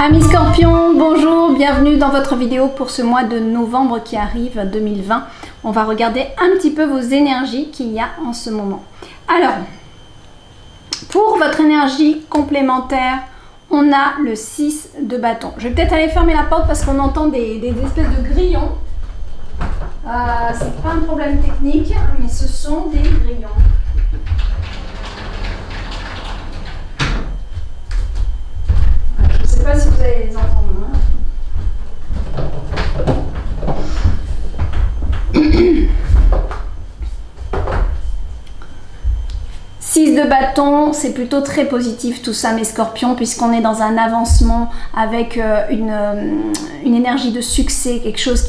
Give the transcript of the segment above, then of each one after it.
Amis Scorpions, bonjour, bienvenue dans votre vidéo pour ce mois de novembre qui arrive 2020. On va regarder un petit peu vos énergies qu'il y a en ce moment. Alors, pour votre énergie complémentaire, on a le 6 de bâton. Je vais peut-être aller fermer la porte parce qu'on entend des espèces de grillons. C'est pas un problème technique, mais ce sont des grillons. Je ne sais pas si vous allez les entendre. 6 de bâton, c'est plutôt très positif tout ça mes scorpions, puisqu'on est dans un avancement avec une énergie de succès, quelque chose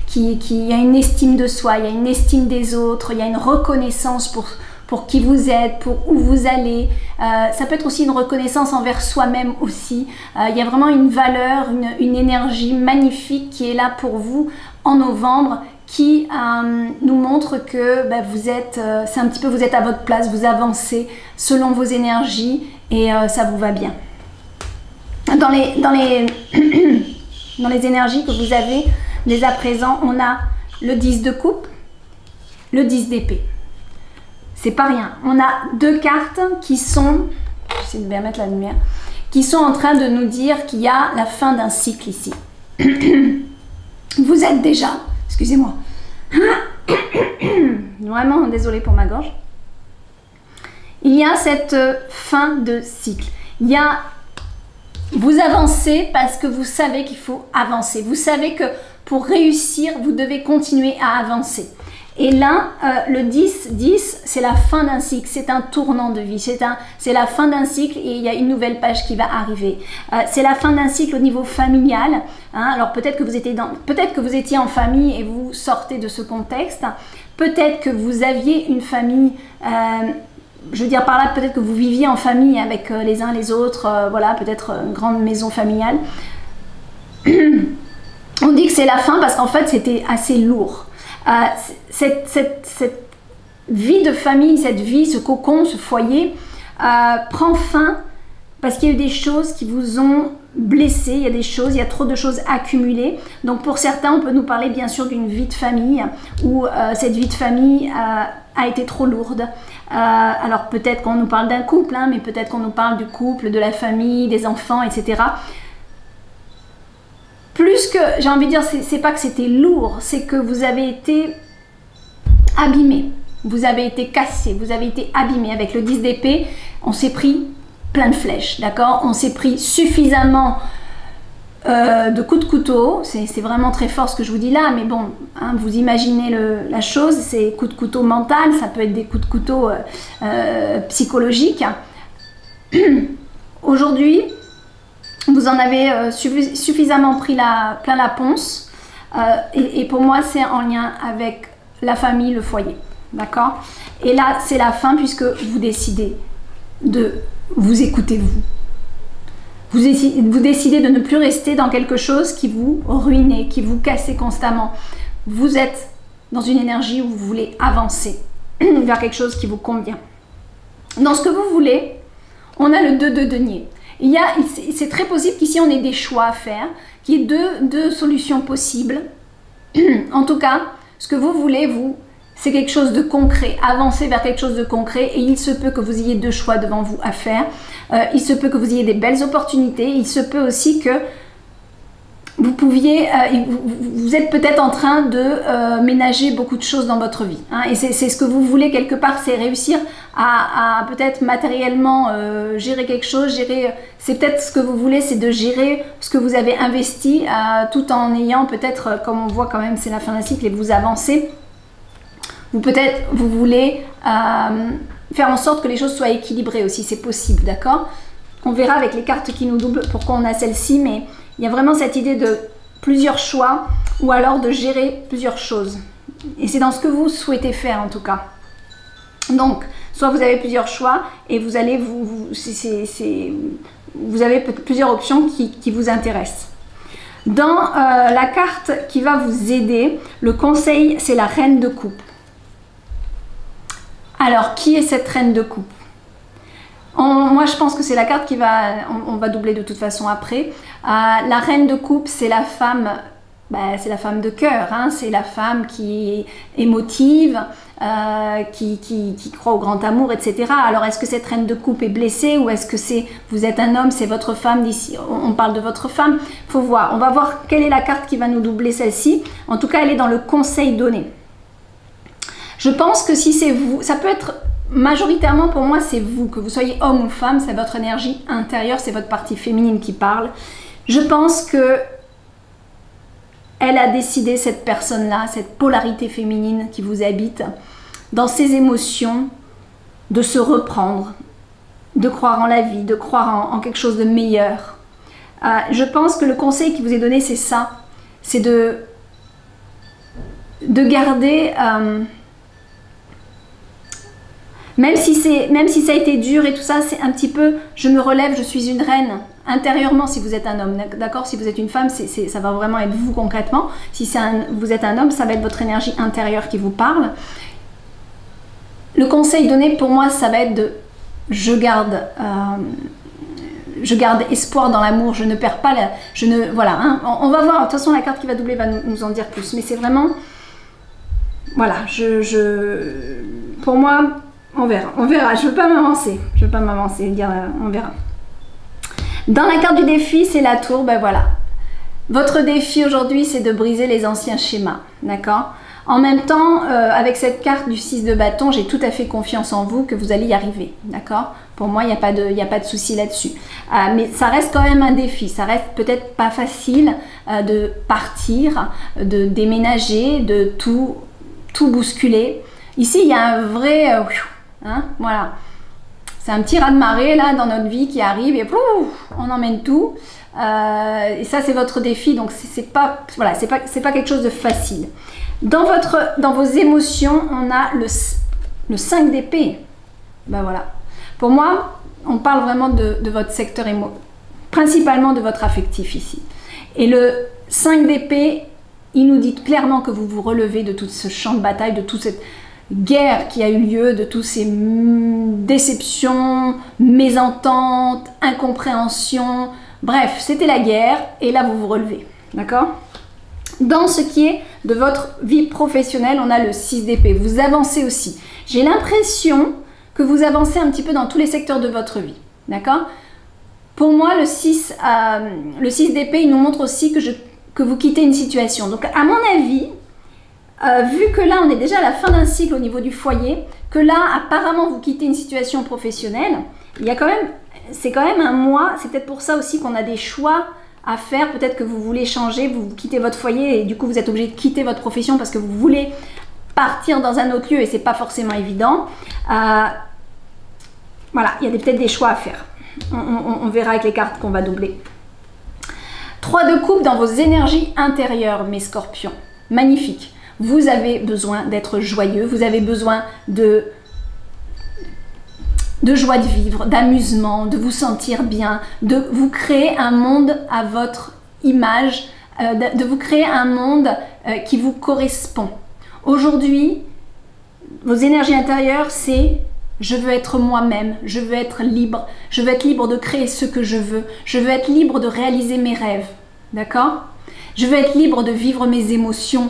qui a une estime de soi, il y a une estime des autres, il y a une reconnaissance pour qui vous êtes, pour où vous allez. Ça peut être aussi une reconnaissance envers soi-même aussi. Il y a vraiment une valeur, une énergie magnifique qui est là pour vous en novembre, qui nous montre que vous êtes, c'est un petit peu, vous êtes à votre place, vous avancez selon vos énergies et ça vous va bien. Dans les énergies que vous avez dès à présent, on a le 10 de coupe, le 10 d'épée. C'est pas rien. On a deux cartes qui sont, j'essaie de bien mettre la lumière, qui sont en train de nous dire qu'il y a la fin d'un cycle ici. Vous êtes déjà, excusez-moi, vraiment désolée pour ma gorge. Il y a cette fin de cycle. Vous avancez parce que vous savez qu'il faut avancer. Vous savez que pour réussir, vous devez continuer à avancer. Et là, le 10, c'est la fin d'un cycle, c'est un tournant de vie, c'est la fin d'un cycle et il y a une nouvelle page qui va arriver. C'est la fin d'un cycle au niveau familial. Hein. Alors peut-être que vous étiez en famille et vous sortez de ce contexte. Peut-être que vous aviez une famille, je veux dire par là, peut-être que vous viviez en famille avec les uns les autres, voilà, peut-être une grande maison familiale. On dit que c'est la fin parce qu'en fait c'était assez lourd. Cette vie de famille, cette vie, ce cocon, ce foyer prend fin parce qu'il y a eu des choses qui vous ont blessé, il y a trop de choses accumulées. Donc pour certains, on peut nous parler bien sûr d'une vie de famille où cette vie de famille a été trop lourde. Alors peut-être qu'on nous parle d'un couple, hein, mais peut-être qu'on nous parle du couple, de la famille, des enfants, etc. Plus que, j'ai envie de dire, c'est pas que c'était lourd, c'est que vous avez été abîmé, vous avez été cassé, vous avez été abîmé. Avec le 10 d'épée, on s'est pris plein de flèches, d'accord? On s'est pris suffisamment de coups de couteau, c'est vraiment très fort ce que je vous dis là, mais bon, hein, vous imaginez la chose, c'est coups de couteau mental, ça peut être des coups de couteau psychologiques. Aujourd'hui, vous en avez suffisamment pris plein la ponce et pour moi c'est en lien avec la famille, le foyer, d'accord? Et là c'est la fin puisque vous décidez de vous écouter vous décidez de ne plus rester dans quelque chose qui vous ruinait, qui vous cassait constamment. Vous êtes dans une énergie où vous voulez avancer vers quelque chose qui vous convient. Dans ce que vous voulez, on a le 2 de denier. C'est très possible qu'ici on ait des choix à faire, qu'il y ait deux solutions possibles. En tout cas, ce que vous voulez, c'est quelque chose de concret, avancer vers quelque chose de concret et il se peut que vous ayez deux choix devant vous à faire. Il se peut que vous ayez des belles opportunités, il se peut aussi que vous êtes peut-être en train de ménager beaucoup de choses dans votre vie. Hein, et c'est ce que vous voulez quelque part, c'est réussir à peut-être matériellement gérer quelque chose, c'est peut-être ce que vous voulez, c'est de gérer ce que vous avez investi tout en ayant peut-être, comme on voit quand même, c'est la fin d'un cycle et vous avancez. Ou peut-être vous voulez faire en sorte que les choses soient équilibrées aussi, c'est possible, d'accord? On verra avec les cartes qui nous doublent pourquoi on a celle-ci, mais il y a vraiment cette idée de plusieurs choix ou alors de gérer plusieurs choses. Et c'est dans ce que vous souhaitez faire en tout cas. Donc, soit vous avez plusieurs choix et vous allez vous avez plusieurs options qui vous intéressent. Dans la carte qui va vous aider, le conseil, c'est la reine de coupe. Alors, qui est cette reine de coupe? Moi, je pense que c'est la carte qui va... On va doubler de toute façon après. La reine de coupe, c'est la femme... c'est la femme de cœur, hein, c'est la femme qui est émotive, qui croit au grand amour, etc. Alors, est-ce que cette reine de coupe est blessée ou est-ce que vous êtes un homme, c'est votre femme d'ici? On parle de votre femme. Faut voir. On va voir quelle est la carte qui va nous doubler celle-ci. En tout cas, elle est dans le conseil donné. Je pense que si c'est vous, ça peut être majoritairement pour moi, c'est vous, que vous soyez homme ou femme, c'est votre énergie intérieure, c'est votre partie féminine qui parle. Je pense que elle a décidé, cette personne-là, cette polarité féminine qui vous habite, dans ses émotions, de se reprendre, de croire en la vie, de croire en quelque chose de meilleur. Je pense que le conseil qui vous est donné, c'est ça, c'est de garder... Même si ça a été dur et tout ça, c'est un petit peu, je me relève, je suis une reine. Intérieurement, si vous êtes un homme, d'accord? Si vous êtes une femme, ça va vraiment être vous concrètement. Si vous êtes un homme, ça va être votre énergie intérieure qui vous parle. Le conseil donné pour moi, ça va être de, je garde espoir dans l'amour, je ne perds pas voilà, hein, on va voir, de toute façon la carte qui va doubler va nous en dire plus, mais c'est vraiment, voilà, pour moi, on verra, je veux pas m'avancer, dire on verra. Dans la carte du défi, c'est la tour, ben voilà. Votre défi aujourd'hui, c'est de briser les anciens schémas, d'accord? En même temps, avec cette carte du 6 de bâton, j'ai tout à fait confiance en vous que vous allez y arriver, d'accord? Pour moi, il n'y a pas de souci là-dessus. Mais ça reste quand même un défi, ça reste peut-être pas facile de partir, de déménager, de tout bousculer. Ici, il y a un vrai... voilà. C'est un petit raz-de-marée là dans notre vie qui arrive et pouf, on emmène tout. Et ça, c'est votre défi, donc c'est pas quelque chose de facile. Dans vos émotions, on a le 5 d'épée. Ben voilà. Pour moi, on parle vraiment de votre secteur principalement de votre affectif ici. Et le 5 d'épée, il nous dit clairement que vous vous relevez de tout ce champ de bataille, de toute cette guerre qui a eu lieu, de toutes ces déceptions, mésententes, incompréhensions. Bref, c'était la guerre et là vous vous relevez. D'accord? Dans ce qui est de votre vie professionnelle, on a le 6 d'épée. Vous avancez aussi. J'ai l'impression que vous avancez un petit peu dans tous les secteurs de votre vie. D'accord? Pour moi, le 6 d'épée, il nous montre aussi que vous quittez une situation. Donc, à mon avis, vu que là, on est déjà à la fin d'un cycle au niveau du foyer, que là, apparemment, vous quittez une situation professionnelle, c'est quand même un mois, c'est peut-être pour ça aussi qu'on a des choix à faire. Peut-être que vous voulez changer, vous quittez votre foyer et du coup, vous êtes obligé de quitter votre profession parce que vous voulez partir dans un autre lieu et c'est pas forcément évident. Voilà, il y a peut-être des choix à faire. On verra avec les cartes qu'on va doubler. 3 de coupe dans vos énergies intérieures, mes scorpions. Magnifique. Vous avez besoin d'être joyeux, vous avez besoin de joie de vivre, d'amusement, de vous sentir bien, de vous créer un monde à votre image, de vous créer un monde qui vous correspond. Aujourd'hui, vos énergies intérieures, c'est je veux être moi-même, je veux être libre de créer ce que je veux être libre de réaliser mes rêves, d'accord? Je veux être libre de vivre mes émotions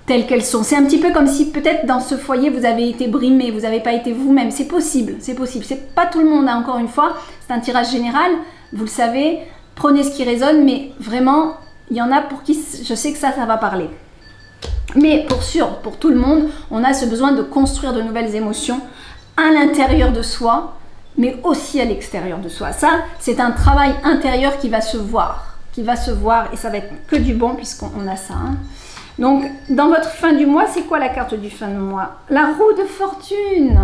telles qu'elles sont. C'est un petit peu comme si peut-être dans ce foyer vous avez été brimé, vous n'avez pas été vous-même. C'est possible, c'est possible. C'est pas tout le monde, hein, encore une fois, c'est un tirage général, vous le savez, prenez ce qui résonne, mais vraiment, il y en a pour qui je sais que ça va parler. Mais pour tout le monde, on a ce besoin de construire de nouvelles émotions à l'intérieur de soi, mais aussi à l'extérieur de soi. Ça, c'est un travail intérieur qui va se voir, et ça va être que du bon puisqu'on a ça. Hein. Donc, dans votre fin du mois, c'est quoi la carte du fin de mois? La roue de fortune.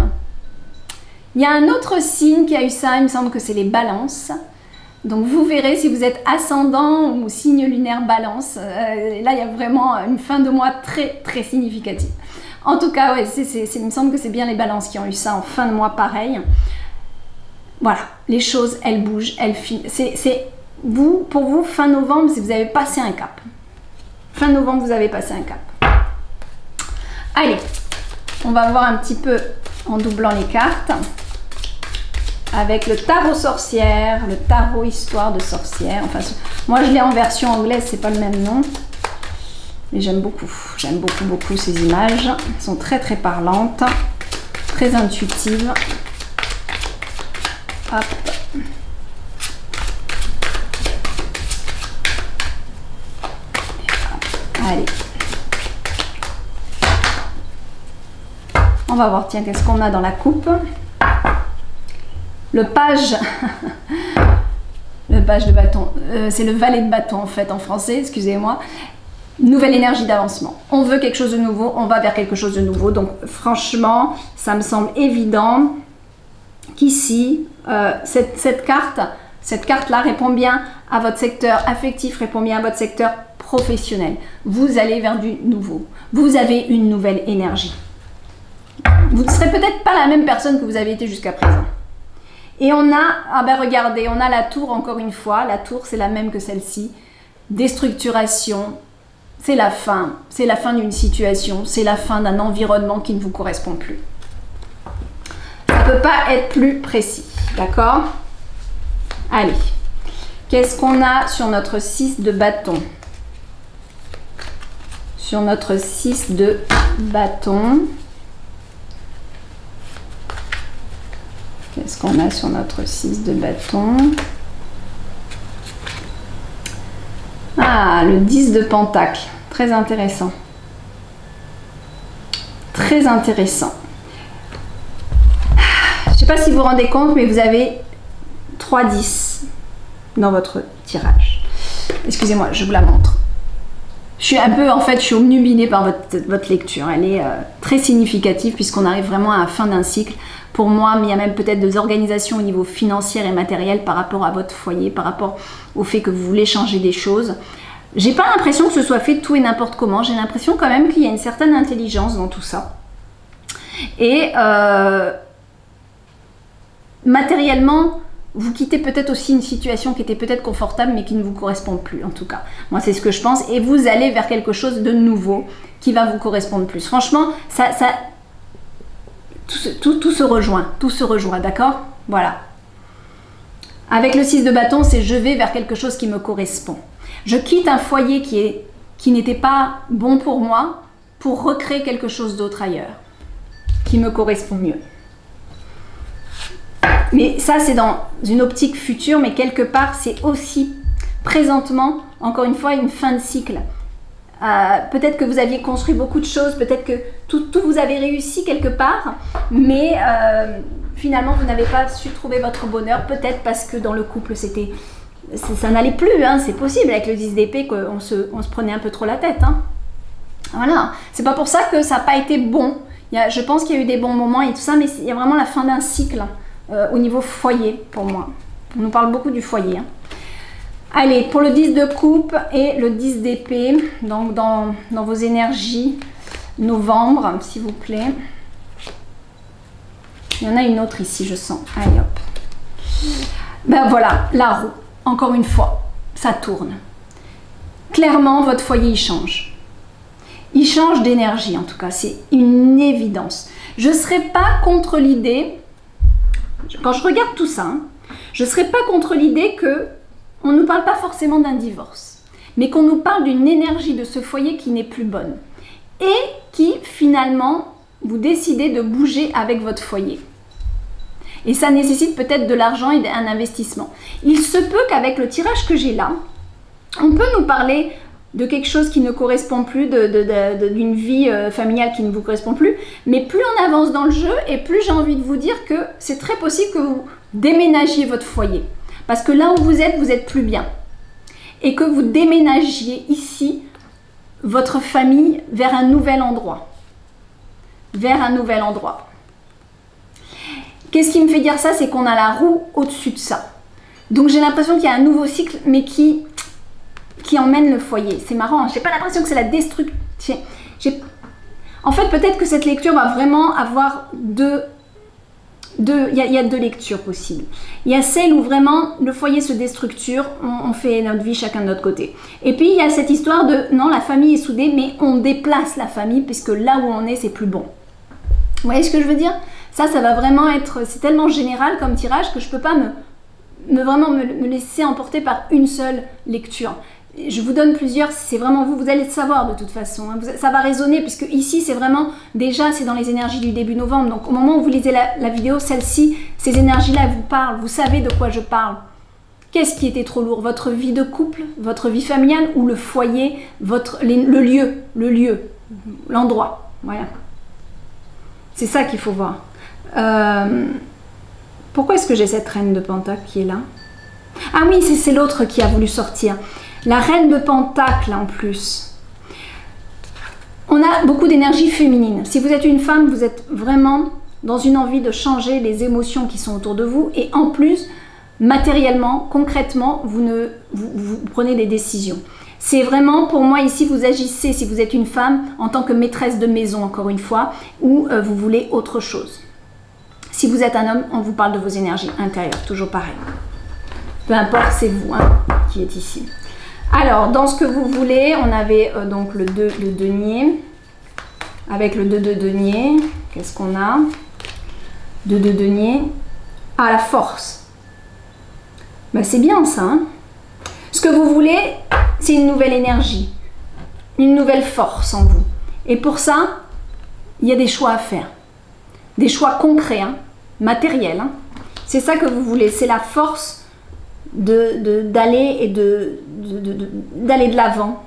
Il y a un autre signe qui a eu ça, il me semble que c'est les balances. Donc, vous verrez si vous êtes ascendant ou signe lunaire balance. Là, il y a vraiment une fin de mois très, très significative. En tout cas, ouais, il me semble que c'est bien les balances qui ont eu ça en fin de mois pareil. Voilà, les choses, elles bougent, elles filent. Pour vous, fin novembre, si vous avez passé un cap. Fin novembre, vous avez passé un cap. Allez, on va voir un petit peu en doublant les cartes. avec le tarot sorcière, le tarot histoire de sorcière. Enfin, moi je l'ai en version anglaise, c'est pas le même nom. Mais j'aime beaucoup ces images. Elles sont très très parlantes, très intuitives. Hop. Allez. On va voir, tiens, qu'est-ce qu'on a dans la coupe. Le page. Le page de bâton. C'est le valet de bâton, en fait, en français, excusez-moi. Nouvelle énergie d'avancement. On veut quelque chose de nouveau, on va vers quelque chose de nouveau. Donc, franchement, ça me semble évident qu'ici, cette carte-là répond bien à votre secteur affectif, répond bien à votre secteur professionnel. Vous allez vers du nouveau. Vous avez une nouvelle énergie. Vous ne serez peut-être pas la même personne que vous avez été jusqu'à présent. Et on a, ah ben regardez, on a la tour encore une fois. La tour, c'est la même que celle-ci. Déstructuration, c'est la fin d'une situation, c'est la fin d'un environnement qui ne vous correspond plus. Ça ne peut pas être plus précis, d'accord? Allez, qu'est-ce qu'on a sur notre 6 de bâton? Sur notre 6 de bâton, qu'est-ce qu'on a sur notre 6 de bâton? Ah, le 10 de pentacle, très intéressant. Très intéressant. Je ne sais pas si vous vous rendez compte, mais vous avez 3 10 dans votre tirage. Excusez-moi, je vous la montre. Je suis un peu, en fait, je suis obnubilée par votre lecture. Elle est très significative puisqu'on arrive vraiment à la fin d'un cycle. Pour moi, mais il y a même peut-être des organisations au niveau financier et matériel par rapport à votre foyer, par rapport au fait que vous voulez changer des choses. J'ai pas l'impression que ce soit fait tout et n'importe comment. J'ai l'impression quand même qu'il y a une certaine intelligence dans tout ça. Et matériellement, vous quittez peut-être aussi une situation qui était peut-être confortable mais qui ne vous correspond plus en tout cas. Moi c'est ce que je pense et vous allez vers quelque chose de nouveau qui va vous correspondre plus. Franchement, tout se rejoint, d'accord? Voilà. Avec le 6 de bâton, c'est je vais vers quelque chose qui me correspond. Je quitte un foyer qui n'était pas bon pour moi pour recréer quelque chose d'autre ailleurs qui me correspond mieux. Mais ça, c'est dans une optique future, mais quelque part, c'est aussi présentement, encore une fois, une fin de cycle. Peut-être que vous aviez construit beaucoup de choses, peut-être que tout vous avez réussi quelque part, mais finalement, vous n'avez pas su trouver votre bonheur, peut-être parce que dans le couple, ça n'allait plus, hein, c'est possible, avec le 10 d'épée, qu'on se prenait un peu trop la tête. Hein. Voilà, c'est pas pour ça que ça n'a pas été bon. Je pense qu'il y a eu des bons moments et tout ça, mais il y a vraiment la fin d'un cycle. Au niveau foyer pour moi. On nous parle beaucoup du foyer. Hein. Allez, pour le 10 de coupe et le 10 d'épée, donc dans vos énergies, novembre, s'il vous plaît. Il y en a une autre ici, je sens. Allez hop. Ben voilà, la roue, encore une fois, ça tourne. Clairement, votre foyer, il change. Il change d'énergie, en tout cas, c'est une évidence. Je ne serais pas contre l'idée... Quand je regarde tout ça, hein, je ne serais pas contre l'idée qu'on ne nous parle pas forcément d'un divorce, mais qu'on nous parle d'une énergie de ce foyer qui n'est plus bonne et qui finalement, vous décidez de bouger avec votre foyer. Et ça nécessite peut-être de l'argent et un investissement. Il se peut qu'avec le tirage que j'ai là, on peut nous parler de quelque chose qui ne correspond plus, d'une vie familiale qui ne vous correspond plus. Mais plus on avance dans le jeu et plus j'ai envie de vous dire que c'est très possible que vous déménagiez votre foyer. Parce que là où vous êtes plus bien. Et que vous déménagiez ici votre famille vers un nouvel endroit. Vers un nouvel endroit. Qu'est-ce qui me fait dire ça? C'est qu'on a la roue au-dessus de ça. Donc j'ai l'impression qu'il y a un nouveau cycle, mais qui emmène le foyer. C'est marrant, j'ai pas l'impression que c'est la destruction. En fait, peut-être que cette lecture va vraiment avoir il y a deux lectures possibles. Il y a celle où vraiment le foyer se déstructure, on fait notre vie chacun de notre côté. Et puis il y a cette histoire de non, la famille est soudée, mais on déplace la famille puisque là où on est, c'est plus bon. Vous voyez ce que je veux dire? Ça va vraiment être, c'est tellement général comme tirage que je ne peux pas vraiment me laisser emporter par une seule lecture. Je vous donne plusieurs, c'est vraiment vous, vous allez le savoir de toute façon. Hein. Ça va résonner puisque ici c'est vraiment, déjà c'est dans les énergies du début novembre. Donc au moment où vous lisez la vidéo, celle-ci, ces énergies-là vous parlent, vous savez de quoi je parle. Qu'est-ce qui était trop lourd? Votre vie de couple, votre vie familiale ou le foyer, le lieu, l'endroit. Voilà. C'est ça qu'il faut voir. Pourquoi est-ce que j'ai cette reine de Pentacle qui est là? Ah oui, c'est l'autre qui a voulu sortir. La reine de Pentacle en plus. On a beaucoup d'énergie féminine. Si vous êtes une femme, vous êtes vraiment dans une envie de changer les émotions qui sont autour de vous. Et en plus, matériellement, concrètement, vous prenez des décisions. C'est vraiment, pour moi, ici, vous agissez, si vous êtes une femme, en tant que maîtresse de maison, encore une fois, ou vous voulez autre chose. Si vous êtes un homme, on vous parle de vos énergies intérieures, toujours pareil. Peu importe, c'est vous qui êtes ici. Alors, dans ce que vous voulez, on avait donc le denier. Avec le 2 de denier, qu'est-ce qu'on a? 2 de denier. Ah, la force. Ben, c'est bien ça. Hein? Ce que vous voulez, c'est une nouvelle énergie. Une nouvelle force en vous. Et pour ça, il y a des choix à faire. Des choix concrets, hein, matériels. Hein. C'est ça que vous voulez. C'est la force d'aller de l'avant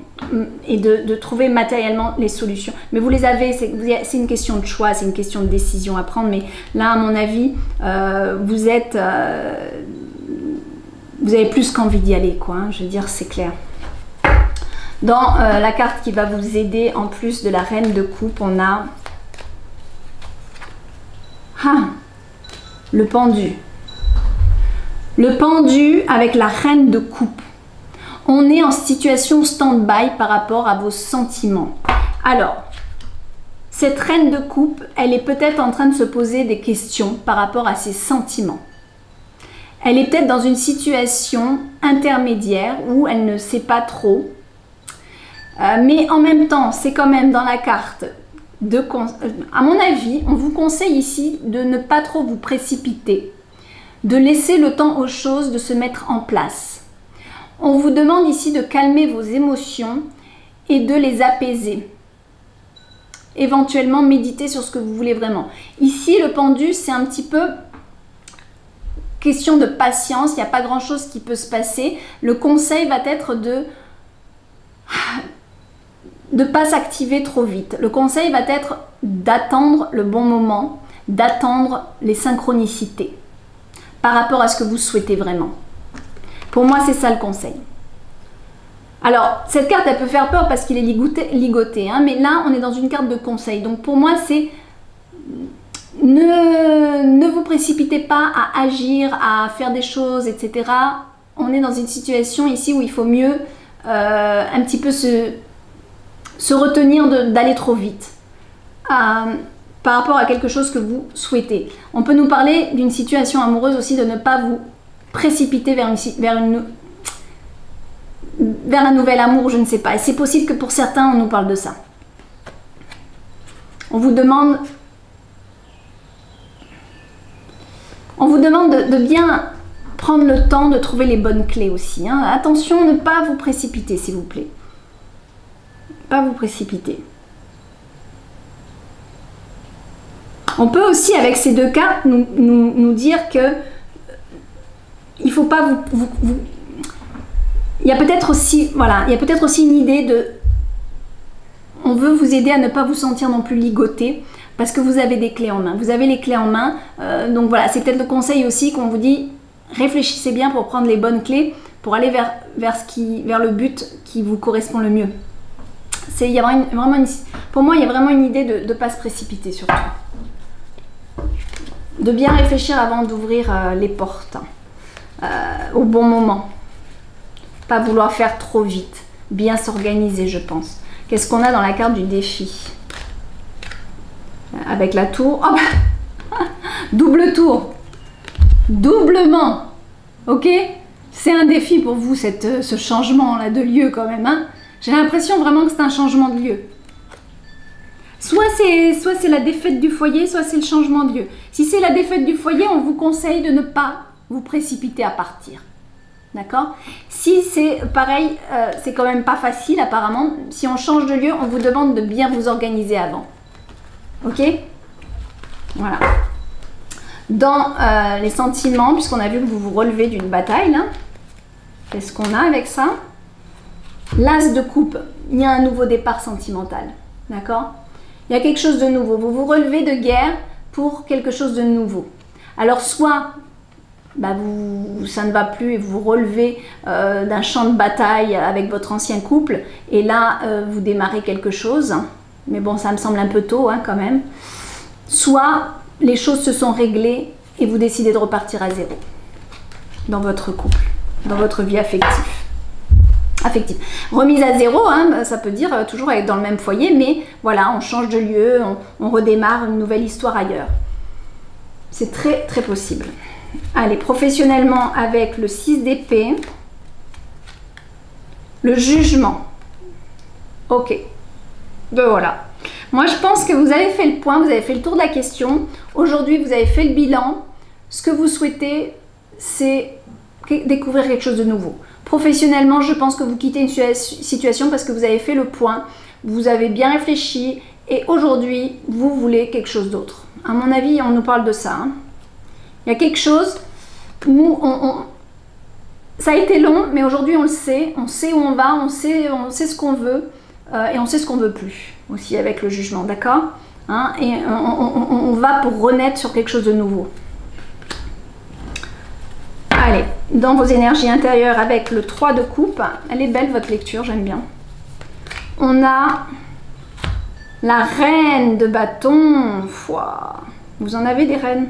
et de trouver matériellement les solutions. Mais vous les avez, c'est une question de choix, c'est une question de décision à prendre. Mais là, à mon avis, vous avez plus qu'envie d'y aller, quoi. Hein, je veux dire, c'est clair. Dans la carte qui va vous aider, en plus de la reine de coupe, on a le pendu. Le pendu avec la reine de coupe. On est en situation stand-by par rapport à vos sentiments. Alors, cette reine de coupe, elle est peut-être en train de se poser des questions par rapport à ses sentiments. Elle est peut-être dans une situation intermédiaire où elle ne sait pas trop. Mais en même temps, c'est quand même dans la carte, à mon avis, on vous conseille ici de ne pas trop vous précipiter, de laisser le temps aux choses de se mettre en place. On vous demande ici de calmer vos émotions et de les apaiser. Éventuellement, méditer sur ce que vous voulez vraiment. Ici, le pendu, c'est un petit peu question de patience. Il n'y a pas grand-chose qui peut se passer. Le conseil va être de ne pas s'activer trop vite. Le conseil va être d'attendre le bon moment, d'attendre les synchronicités par rapport à ce que vous souhaitez vraiment. Pour moi, c'est ça le conseil. Alors, cette carte, elle peut faire peur parce qu'il est ligoté, hein, mais là, on est dans une carte de conseil. Donc, pour moi, c'est ne vous précipitez pas à agir, à faire des choses, etc. On est dans une situation ici où il faut mieux un petit peu se retenir d'aller trop vite par rapport à quelque chose que vous souhaitez. On peut nous parler d'une situation amoureuse aussi, de ne pas vous précipiter vers un nouvel amour, je ne sais pas. Et c'est possible que pour certains, on nous parle de ça. On vous demande de bien prendre le temps de trouver les bonnes clés aussi. Hein. Attention, ne pas vous précipiter, s'il vous plaît. Pas vous précipiter. On peut aussi, avec ces deux cartes, nous dire que il ne faut pas il y a peut-être aussi, voilà, il y a peut-être aussi une idée de... On veut vous aider à ne pas vous sentir non plus ligoté parce que vous avez des clés en main. Vous avez les clés en main. Donc voilà, c'est peut-être le conseil aussi qu'on vous dit, réfléchissez bien pour prendre les bonnes clés pour aller vers le but qui vous correspond le mieux. Pour moi, il y a vraiment une idée de ne pas se précipiter surtout. De bien réfléchir avant d'ouvrir les portes au bon moment. Pas vouloir faire trop vite. Bien s'organiser, je pense. Qu'est-ce qu'on a dans la carte du défi? Avec la tour. Oh bah double tour. Doublement. Ok? C'est un défi pour vous, ce changement-là de lieu quand même. Hein, j'ai l'impression vraiment que c'est un changement de lieu. Soit c'est la défaite du foyer, soit c'est le changement de lieu. Si c'est la défaite du foyer, on vous conseille de ne pas vous précipiter à partir. D'accord? Si c'est pareil, c'est quand même pas facile apparemment. Si on change de lieu, on vous demande de bien vous organiser avant. Ok? Voilà. Dans les sentiments, puisqu'on a vu que vous vous relevez d'une bataille, qu'est-ce qu'on a avec ça? L'as de coupe. Il y a un nouveau départ sentimental. D'accord? Il y a quelque chose de nouveau. Vous vous relevez de guerre pour quelque chose de nouveau. Alors soit ça ne va plus et vous vous relevez d'un champ de bataille avec votre ancien couple et là vous démarrez quelque chose. Mais bon, ça me semble un peu tôt quand même. Soit les choses se sont réglées et vous décidez de repartir à zéro dans votre couple, dans votre vie affective. Remise à zéro, ça peut dire toujours être dans le même foyer, mais voilà, on change de lieu, on redémarre une nouvelle histoire ailleurs. C'est très très possible. Allez, professionnellement avec le 6 d'épée, le jugement. Ok, voilà. Moi je pense que vous avez fait le point, vous avez fait le tour de la question. Aujourd'hui vous avez fait le bilan. Ce que vous souhaitez, c'est découvrir quelque chose de nouveau. Professionnellement, je pense que vous quittez une situation parce que vous avez fait le point, vous avez bien réfléchi et aujourd'hui, vous voulez quelque chose d'autre. À mon avis, on nous parle de ça. Il y a quelque chose où ça a été long, mais aujourd'hui on le sait, on sait où on va, on sait ce qu'on veut et on sait ce qu'on ne veut plus aussi avec le jugement, d'accord? Et on va pour renaître sur quelque chose de nouveau. Allez, dans vos énergies intérieures avec le 3 de coupe, elle est belle votre lecture, j'aime bien. On a la reine de bâton. Vous en avez des reines?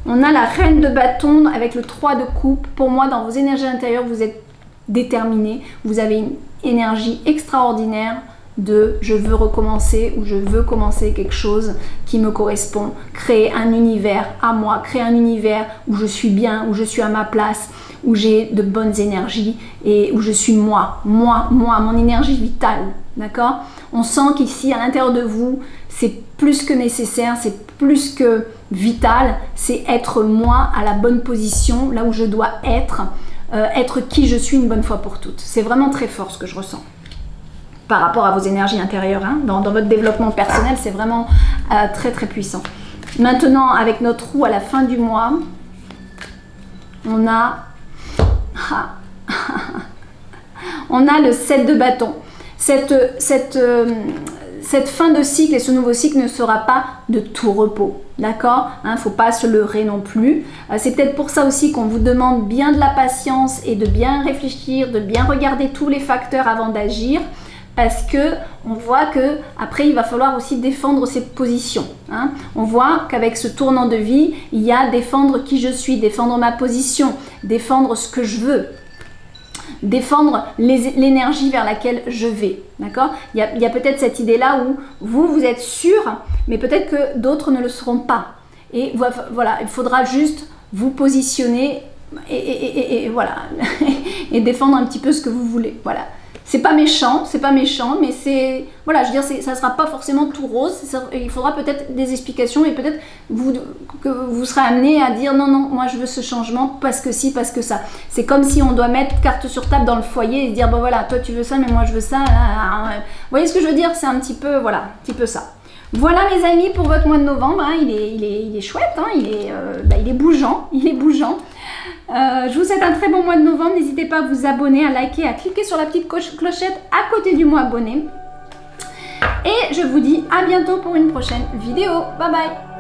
On a la reine de bâton avec le 3 de coupe. Pour moi, dans vos énergies intérieures, vous êtes déterminé. Vous avez une énergie extraordinaire de je veux recommencer ou je veux commencer quelque chose qui me correspond. Créer un univers à moi, créer un univers où je suis bien, où je suis à ma place, où j'ai de bonnes énergies et où je suis moi, mon énergie vitale. D'accord? On sent qu'ici, à l'intérieur de vous, c'est plus que nécessaire, c'est plus que vital, c'est être moi à la bonne position, là où je dois être qui je suis une bonne fois pour toutes. C'est vraiment très fort ce que je ressens par rapport à vos énergies intérieures. Dans votre développement personnel, c'est vraiment très très puissant. Maintenant, avec notre roue à la fin du mois, on a le 7 de bâton. Cette fin de cycle et ce nouveau cycle ne sera pas de tout repos, d'accord? Faut pas se leurrer non plus. C'est peut-être pour ça aussi qu'on vous demande bien de la patience et de bien réfléchir, de bien regarder tous les facteurs avant d'agir, parce que on voit que après il va falloir aussi défendre ses positions. On voit qu'avec ce tournant de vie, il y a défendre qui je suis, défendre ma position, défendre ce que je veux, défendre l'énergie vers laquelle je vais, d'accord? Il y a peut-être cette idée-là où vous êtes sûr, mais peut-être que d'autres ne le seront pas. Et voilà, il faudra juste vous positionner et voilà, et défendre un petit peu ce que vous voulez, voilà. C'est pas méchant, mais c'est, voilà, je veux dire, ça sera pas forcément tout rose. Il faudra peut-être des explications et peut-être que vous serez amené à dire non, moi je veux ce changement parce que si, parce que ça. C'est comme si on doit mettre carte sur table dans le foyer et se dire bon voilà, toi tu veux ça, mais moi je veux ça. Vous voyez ce que je veux dire? C'est un petit peu, voilà, un petit peu ça. Voilà mes amis pour votre mois de novembre. Il est chouette, il est bougeant, je vous souhaite un très bon mois de novembre. N'hésitez pas à vous abonner, à liker, à cliquer sur la petite clochette à côté du mot abonné. Et je vous dis à bientôt pour une prochaine vidéo. Bye bye.